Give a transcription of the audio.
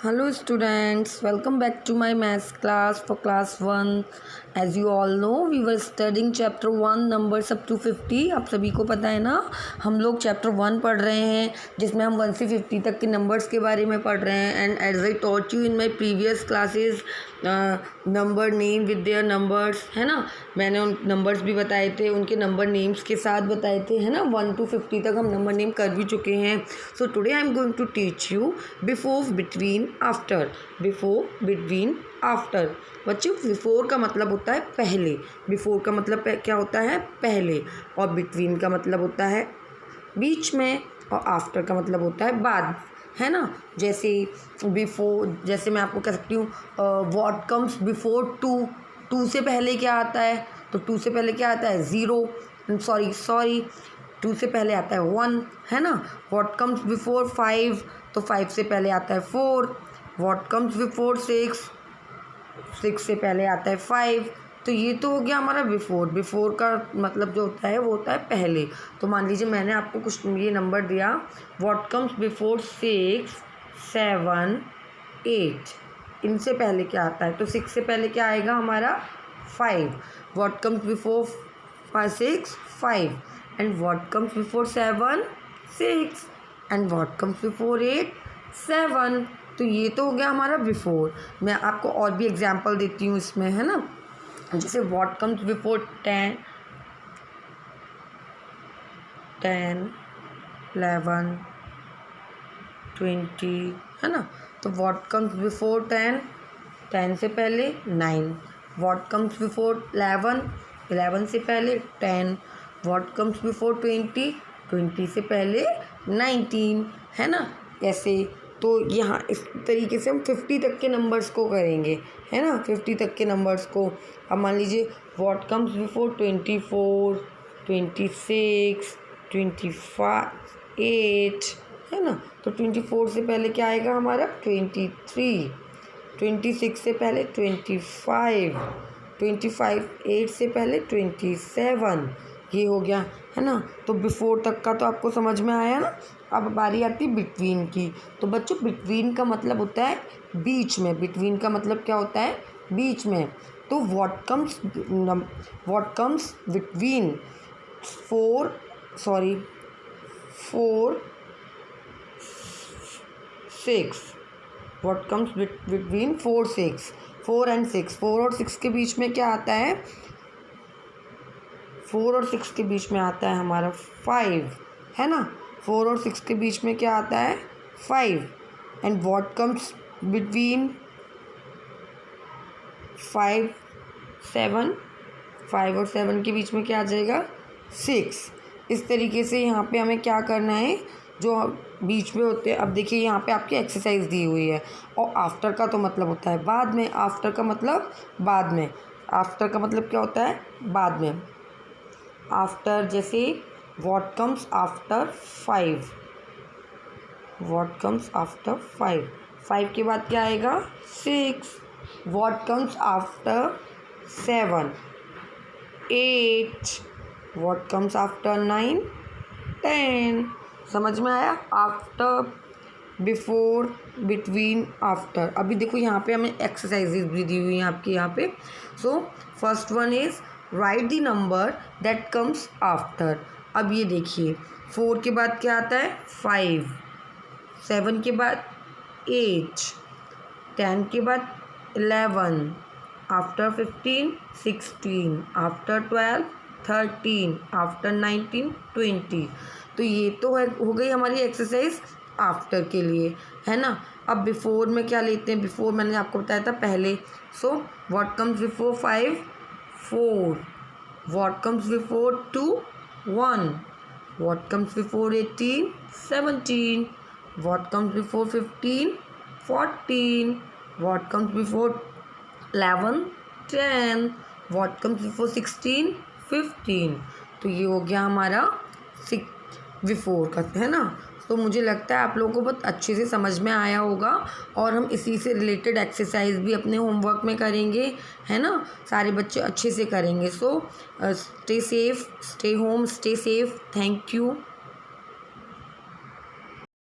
Hello students, welcome back to my maths class for class 1. As you all know, we were studying chapter 1 numbers up to 50. आप सभी को पता है ना, हम लोग chapter 1 पढ़ रहे हैं जिसमें हम 1 से 50 तक के नंबर्स के बारे में पढ़ रहे हैं. And as I taught you in my previous classes number name with their numbers, है ना. मैंने उन नंबर्स भी बताए थे, उनके नंबर नेम्स के साथ बताए थे, है ना. 1 to 50 तक हम नंबर नेम कर भी चुके हैं. So today I am going to teach you before, between, after. Before, between, after. बच्चों, बिफोर का मतलब होता है पहले. बिफोर का मतलब क्या होता है? पहले. और बिटवीन का मतलब होता है बीच में. और आफ्टर का मतलब होता है बाद, है ना. जैसे बिफोर, जैसे मैं आपको कह सकती हूँ what comes before two. Two से पहले क्या आता है? तो टू से पहले क्या आता है? ज़ीरो. सॉरी टू से पहले आता है 1, है ना. व्हाट कम्स बिफोर 5, तो 5 से पहले आता है 4. व्हाट कम्स बिफोर 6, 6 से पहले आता है 5. तो ये तो हो गया हमारा बिफोर. बिफोर का मतलब जो होता है वो होता है पहले. तो मान लीजिए मैंने आपको कुछ ये नंबर दिया, व्हाट कम्स बिफोर 6, 7, 8. इनसे पहले क्या आता है? तो 6 से पहले क्या आएगा हमारा? 5. What comes before 6, 5. And what comes before 7, 6. And what comes before 8, 7. तो ये तो हो गया हमारा बिफोर. मैं आपको और भी एग्जांपल देती हूँ इसमें, है ना. जैसे व्हाट कम्स बिफोर 10, 11, 20, है ना. तो व्हाट कम्स बिफोर 10, 10 से पहले 9. व्हाट कम्स बिफोर 11, 11 से पहले 10. व्हाट कम्स बिफोर 20, 20 से पहले 19, है ना. ऐसे तो यहाँ इस तरीके से हम 50 तक के नंबर्स को करेंगे, है ना. 50 तक के नंबर्स को. अब मान लीजिए व्हाट कम्स बिफोर 24, 26, 28, है ना. तो 24 से पहले क्या आएगा हमारा? 23. 26 से पहले 25. 25 8 से पहले 27. ये हो गया, है ना. तो बिफोर तक का तो आपको समझ में आया ना. अब बारी आती है बिटवीन की. तो बच्चों, बिटवीन का मतलब होता है बीच में. बिटवीन का मतलब क्या होता है? बीच में. तो what comes between 4, 6. What comes between 4, 6. 4 and 6. 4 और 6 के बीच में क्या आता है? 4 और 6 के बीच में आता है हमारा 5, है ना. 4 और 6 के बीच में क्या आता है? 5. And what comes between 5, 7. 5 और 7 के बीच में क्या आ जाएगा? 6. इस तरीके से यहाँ पे हमें क्या करना है, जो बीच में होते हैं. अब देखिए यहाँ पे आपकी एक्सरसाइज दी हुई है. और आफ्टर का तो मतलब होता है बाद में. आफ्टर का मतलब बाद में. आफ्टर का मतलब क्या होता है? बाद में. आफ्टर, जैसे what comes after 5. What comes after 5. 5 के बाद क्या आएगा? 6. What comes after 7, 8. What comes after 9, 10. समझ में आया? After, before, between, after. अभी देखो यहाँ पे हमें एक्सरसाइजेज भी दी हुई हैं आपकी यहाँ पे. So first one is right the number that comes after. अब ये देखिए, 4 के बाद क्या आता है? 5. 7 के बाद 8. 10 के बाद 11. आफ्टर 15, 16. आफ्टर 12, 13. आफ्टर 19, 20. तो ये तो है, हो गई हमारी एक्सरसाइज आफ्टर के लिए, है ना. अब बिफोर में क्या लेते हैं? बिफोर मैंने आपको बताया था पहले. So what comes before 5, 4. What comes before 2, 1. What comes before 18, 17. What comes before 15, 14. What comes before 11, 10. What comes before 16, 15. तो ये हो गया हमारा बिफोर का, है ना. तो मुझे लगता है आप लोगों को बहुत अच्छे से समझ में आया होगा. और हम इसी से रिलेटेड एक्सरसाइज भी अपने होमवर्क में करेंगे, है ना. सारे बच्चे अच्छे से करेंगे. So stay safe, stay home, stay safe. Thank you.